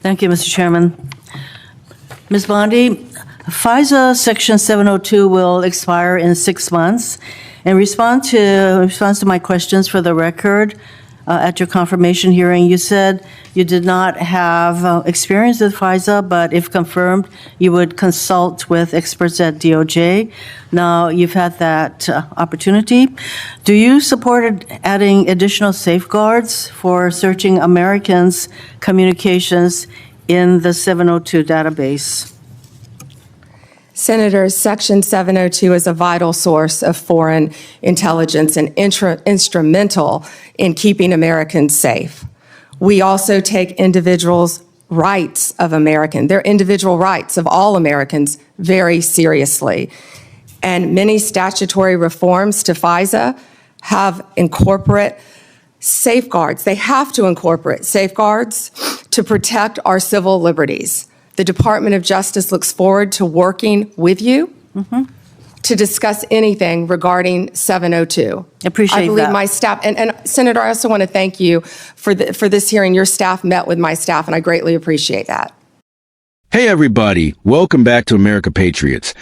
Thank you, Mr. Chairman. Ms. Bondi, FISA Section 702 will expire in 6 months. In response to my questions for the record, at your confirmation hearing, you said you did not have experience with FISA, but if confirmed, you would consult with experts at DOJ. Now, you've had that opportunity. Do you support adding additional safeguards for searching Americans' communications in the 702 database? Senator, Section 702 is a vital source of foreign intelligence and instrumental in keeping Americans safe. We also take individuals' rights of their individual rights of all Americans very seriously. And many statutory reforms to FISA have incorporate safeguards. They have to incorporate safeguards to protect our civil liberties. The Department of Justice looks forward to working with you to discuss anything regarding 702. Appreciate that. I believe my staff, and Senator, I also want to thank you for this hearing. Your staff met with my staff, and I greatly appreciate that. Hey everybody, welcome back to America Patriots,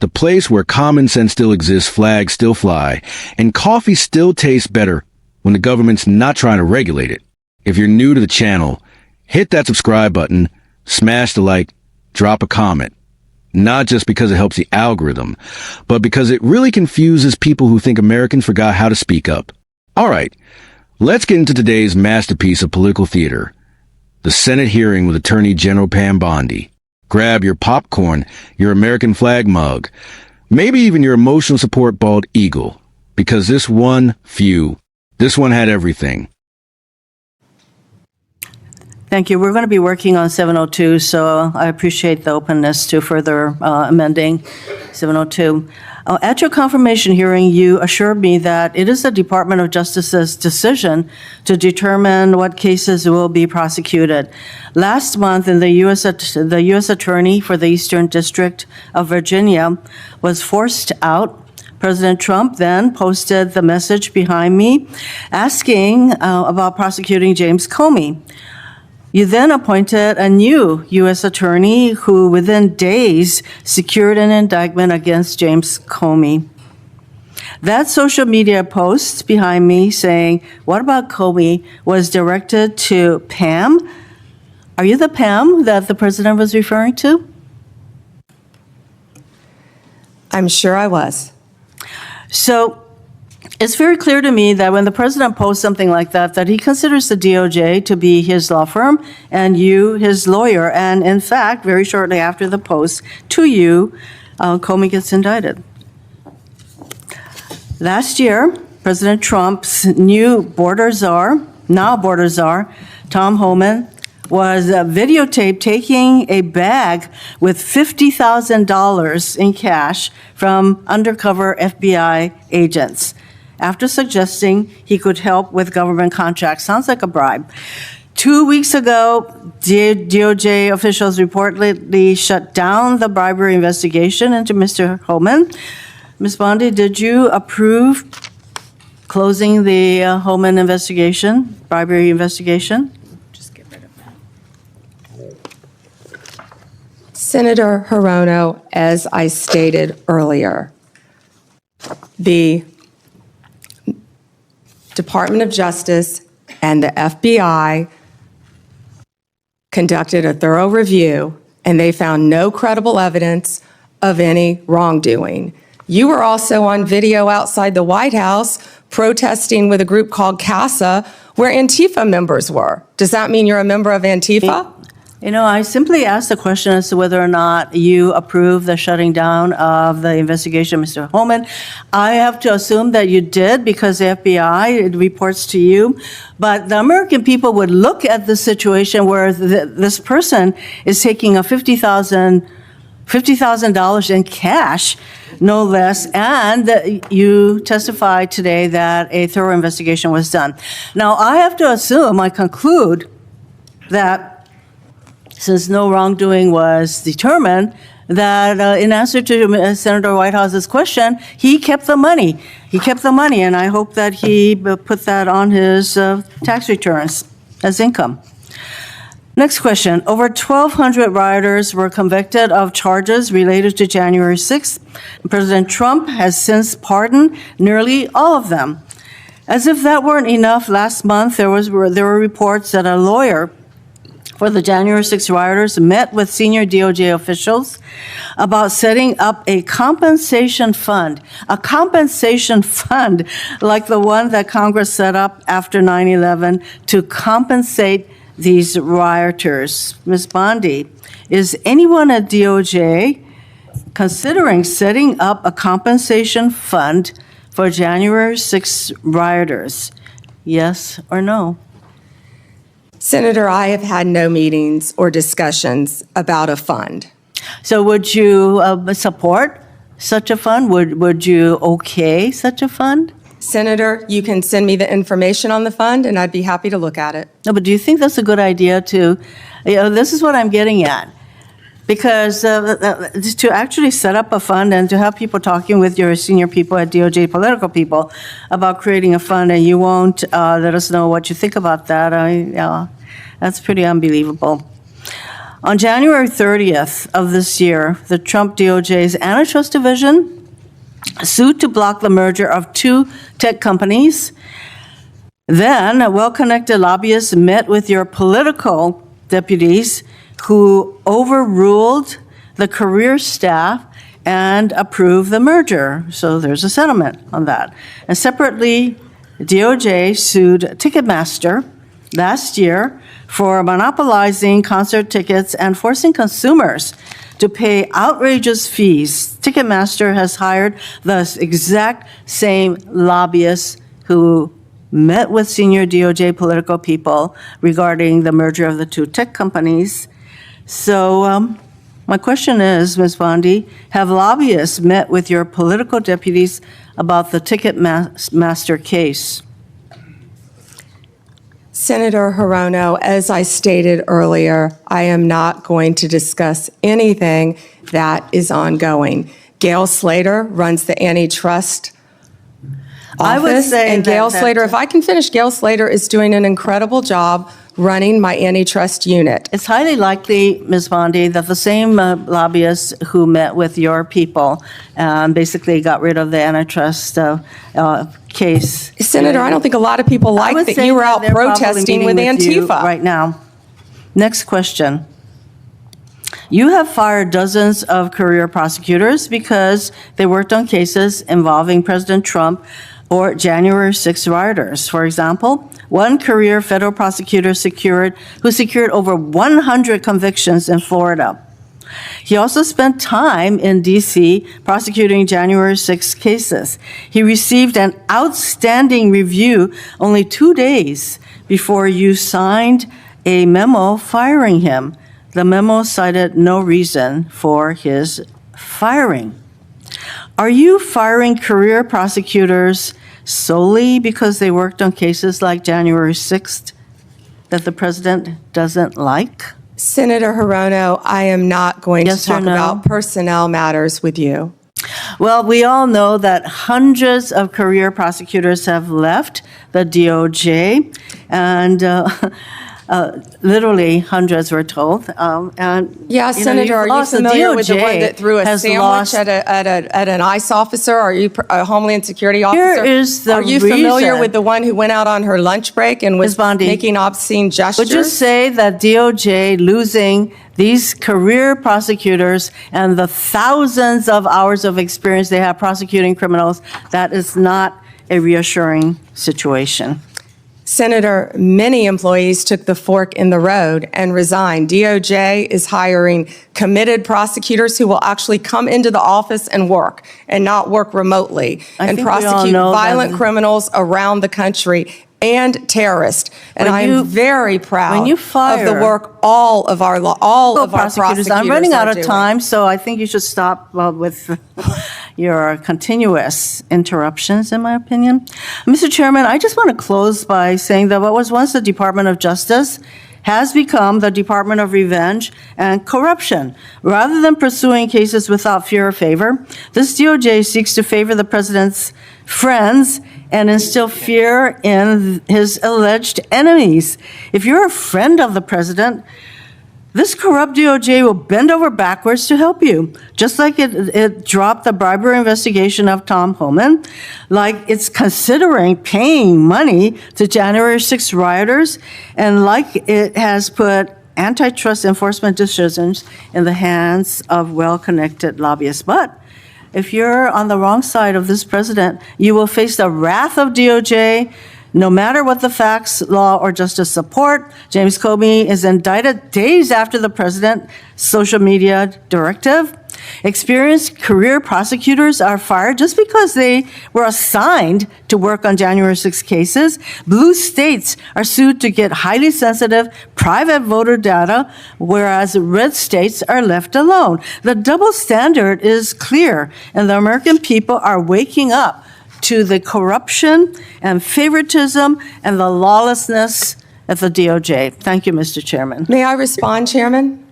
the place where common sense still exists, flags still fly, and coffee still tastes better when the government's not trying to regulate it. If you're new to the channel, hit that subscribe button, smash the like, drop a comment. Not just because it helps the algorithm, but because it really confuses people who think Americans forgot how to speak up. All right, let's get into today's masterpiece of political theater, the Senate hearing with Attorney General Pam Bondi. Grab your popcorn, your American flag mug, maybe even your emotional support bald eagle, because this one had everything. Thank you. We're going to be working on 702, so I appreciate the openness to further amending 702. At your confirmation hearing, you assured me that it is the Department of Justice's decision to determine what cases will be prosecuted. Last month, the U.S. Attorney for the Eastern District of Virginia was forced out. President Trump then posted the message behind me asking about prosecuting James Comey. You then appointed a new U.S. attorney who within days secured an indictment against James Comey. That social media post behind me saying, "What about Comey?" was directed to Pam. Are you the Pam that the president was referring to? I'm sure I was. So it's very clear to me that when the president posts something like that, that he considers the DOJ to be his law firm and you his lawyer. And in fact, very shortly after the post to you, Comey gets indicted. Last year, President Trump's new now border czar, Tom Homan, was videotaped taking a bag with $50,000 in cash from undercover FBI agents, after suggesting he could help with government contracts. Sounds like a bribe. 2 weeks ago, DOJ officials reportedly shut down the bribery investigation into Mr. Homan. Ms. Bondi, did you approve closing the Homan investigation, bribery investigation? Just get rid of that. Senator Hirono, as I stated earlier, the Department of Justice and the FBI conducted a thorough review, and they found no credible evidence of any wrongdoing. You were also on video outside the White House protesting with a group called CASA, where Antifa members were. Does that mean you're a member of Antifa? You know, I simply asked the question as to whether or not you approve the shutting down of the investigation, Mr. Homan. I have to assume that you did because the FBI it reports to you. But the American people would look at the situation where this person is taking a $50,000 in cash, no less, and you testified today that a thorough investigation was done. Now, I have to assume, I conclude that since no wrongdoing was determined, that in answer to Senator Whitehouse's question, he kept the money. He kept the money, and I hope that he put that on his tax returns as income. Next question. Over 1,200 rioters were convicted of charges related to January 6th. President Trump has since pardoned nearly all of them. As if that weren't enough, last month there were reports that a lawyer for the January 6 rioters met with senior DOJ officials about setting up a compensation fund like the one that Congress set up after 9/11 to compensate these rioters. Ms. Bondi, is anyone at DOJ considering setting up a compensation fund for January 6 rioters? Yes or no? Senator, I have had no meetings or discussions about a fund. So would you support such a fund? Would you okay such a fund? Senator, you can send me the information on the fund, and I'd be happy to look at it. No, but do you think that's a good idea this is what I'm getting at. Because to actually set up a fund and to have people talking with your senior people at DOJ, political people, about creating a fund, and you won't let us know what you think about that, that's pretty unbelievable. On January 30th of this year, the Trump DOJ's antitrust division sued to block the merger of two tech companies. Then a well-connected lobbyist met with your political deputies who overruled the career staff and approved the merger. So there's a settlement on that. And separately, DOJ sued Ticketmaster last year for monopolizing concert tickets and forcing consumers to pay outrageous fees. Ticketmaster has hired the exact same lobbyists who met with senior DOJ political people regarding the merger of the two tech companies. So my question is, Ms. Bondi, have lobbyists met with your political deputies about the Ticketmaster case? Senator Hirono, as I stated earlier, I am not going to discuss anything that is ongoing. Gail Slater runs the antitrust I would office, say and Gail that- Slater, if I can finish, Gail Slater is doing an incredible job running my antitrust unit. It's highly likely, Ms. Bondi, that the same lobbyists who met with your people basically got rid of the antitrust case. Senator, I don't think a lot of people I like would that say you were out they're probably protesting with meeting you Antifa. right now. Next question. You have fired dozens of career prosecutors because they worked on cases involving President Trump or January 6 rioters. For example, one career federal prosecutor who secured over 100 convictions in Florida. He also spent time in D.C. prosecuting January 6 cases. He received an outstanding review only 2 days before you signed a memo firing him. The memo cited no reason for his firing. Are you firing career prosecutors solely because they worked on cases like January 6th that the president doesn't like? Senator Hirono, I am not going Yes to or talk no? about personnel matters with you. Well, we all know that hundreds of career prosecutors have left the DOJ, and literally hundreds, we're told. Yeah, Senator, are you familiar with the one that threw a sandwich at an ICE officer? Are you a Homeland Security officer? Here is the Are you familiar reason. with the one who went out on her lunch break and was Ms. Bondi, making obscene gestures? Would you say that DOJ losing these career prosecutors and the thousands of hours of experience they have prosecuting criminals, that is not a reassuring situation? Senator, many employees took the fork in the road and resigned. DOJ is hiring committed prosecutors who will actually come into the office and work not work remotely I and think we all prosecute know violent that- criminals around the country and terrorists. And When I you- am very proud when you of the fire- work all of our prosecutors I'm running out are of doing. time, so I think you should stop with your continuous interruptions, in my opinion. Mr. Chairman, I just want to close by saying that what was once the Department of Justice has become the Department of Revenge and Corruption. Rather than pursuing cases without fear or favor, this DOJ seeks to favor the president's friends and instill fear in his alleged enemies. If you're a friend of the president, this corrupt DOJ will bend over backwards to help you, just like it dropped the bribery investigation of Tom Homan, like it's considering paying money to January 6 rioters, and like it has put antitrust enforcement decisions in the hands of well-connected lobbyists. But if you're on the wrong side of this president, you will face the wrath of DOJ, no matter what the facts, law, or justice support. James Comey is indicted days after the president's social media directive. Experienced career prosecutors are fired just because they were assigned to work on January 6 cases. Blue states are sued to get highly sensitive private voter data, whereas red states are left alone. The double standard is clear, and the American people are waking up to the corruption and favoritism and the lawlessness at the DOJ. Thank you, Mr. Chairman. May I respond, Chairman?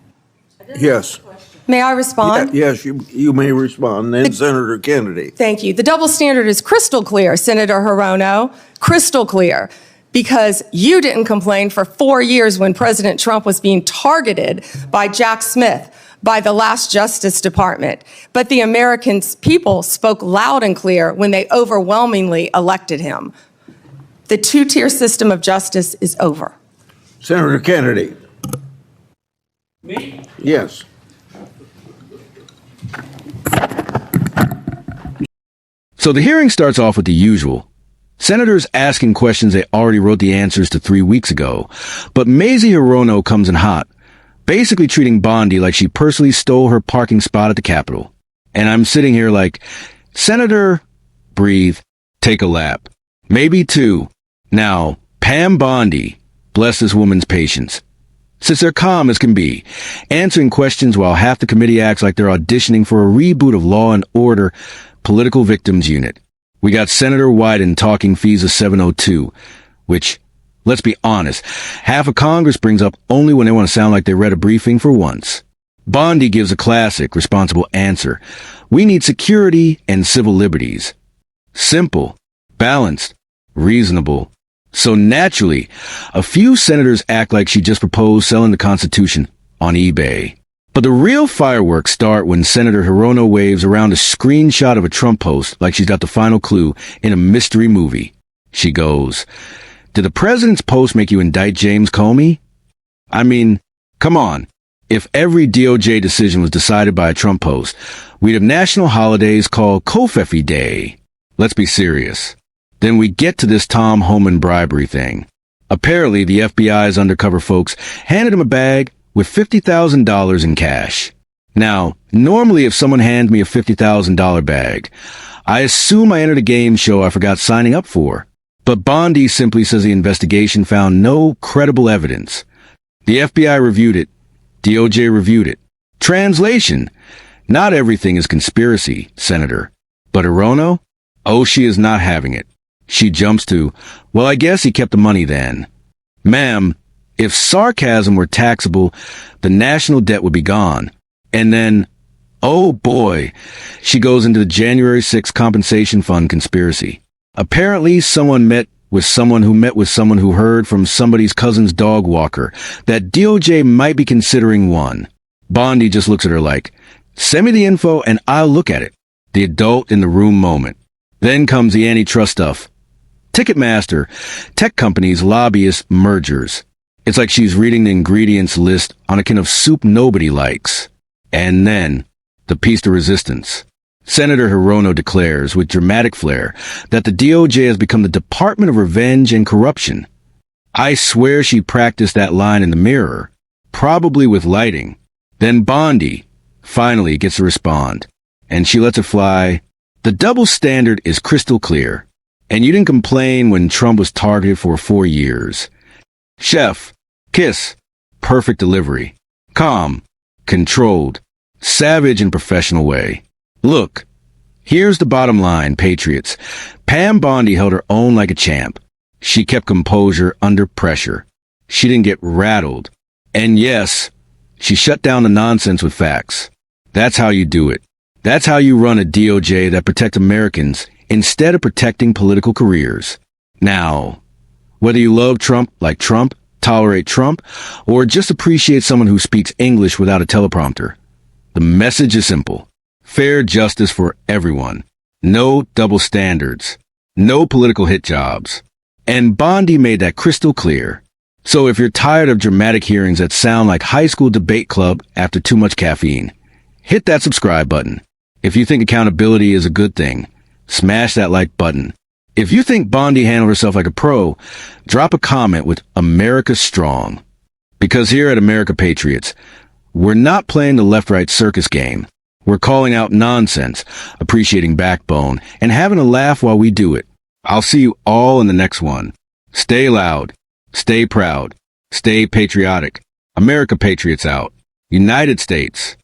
Yes. May I respond? Yes, you may respond. Then Senator Kennedy. Thank you. The double standard is crystal clear, Senator Hirono, crystal clear, because you didn't complain for 4 years when President Trump was being targeted by Jack Smith, by the last Justice Department. But the American people spoke loud and clear when they overwhelmingly elected him. The two-tier system of justice is over. Senator Kennedy. Me? Yes. So the hearing starts off with the usual. Senators asking questions they already wrote the answers to 3 weeks ago. But Mazie Hirono comes in hot, basically treating Bondi like she personally stole her parking spot at the Capitol. And I'm sitting here like, Senator, breathe, take a lap. Maybe two. Now, Pam Bondi, bless this woman's patience. Sits there calm as can be, answering questions while half the committee acts like they're auditioning for a reboot of Law and Order Political Victims Unit. We got Senator Wyden talking FISA 702, which, let's be honest, half of Congress brings up only when they want to sound like they read a briefing for once. Bondi gives a classic, responsible answer. We need security and civil liberties. Simple, balanced, reasonable. So naturally, a few senators act like she just proposed selling the Constitution on eBay. But the real fireworks start when Senator Hirono waves around a screenshot of a Trump post like she's got the final clue in a mystery movie. She goes, "Did the president's post make you indict James Comey?" I mean, come on. If every DOJ decision was decided by a Trump post, we'd have national holidays called Confetti Day. Let's be serious. Then we get to this Tom Homan bribery thing. Apparently, the FBI's undercover folks handed him a bag with $50,000 in cash. Now, normally if someone hands me a $50,000 bag, I assume I entered a game show I forgot signing up for. But Bondi simply says the investigation found no credible evidence. The FBI reviewed it. DOJ reviewed it. Translation: not everything is conspiracy, Senator. But Hirono? Oh, she is not having it. She jumps to, well, I guess he kept the money then. Ma'am, if sarcasm were taxable, the national debt would be gone. And then, oh boy, she goes into the January 6 compensation fund conspiracy. Apparently, someone met with someone who heard from somebody's cousin's dog walker that DOJ might be considering one. Bondi just looks at her like, send me the info and I'll look at it. The adult in the room moment. Then comes the antitrust stuff. Ticketmaster, tech companies, lobbyists, mergers. It's like she's reading the ingredients list on a can of soup nobody likes. And then, the piece de resistance. Senator Hirono declares, with dramatic flair, that the DOJ has become the Department of Revenge and Corruption. I swear she practiced that line in the mirror, probably with lighting. Then Bondi finally gets to respond, and she lets it fly. The double standard is crystal clear, and you didn't complain when Trump was targeted for 4 years. Chef, kiss, perfect delivery, calm, controlled, savage and professional way. Look, here's the bottom line, Patriots. Pam Bondi held her own like a champ. She kept composure under pressure. She didn't get rattled. And yes, she shut down the nonsense with facts. That's how you do it. That's how you run a DOJ that protects Americans instead of protecting political careers. Now, whether you love Trump like Trump, tolerate Trump, or just appreciate someone who speaks English without a teleprompter, the message is simple. Fair justice for everyone. No double standards. No political hit jobs. And Bondi made that crystal clear. So if you're tired of dramatic hearings that sound like high school debate club after too much caffeine, hit that subscribe button. If you think accountability is a good thing, smash that like button. If you think Bondi handled herself like a pro, drop a comment with America Strong. Because here at America Patriots, we're not playing the left-right circus game. We're calling out nonsense, appreciating backbone, and having a laugh while we do it. I'll see you all in the next one. Stay loud. Stay proud. Stay patriotic. America Patriots out. United States.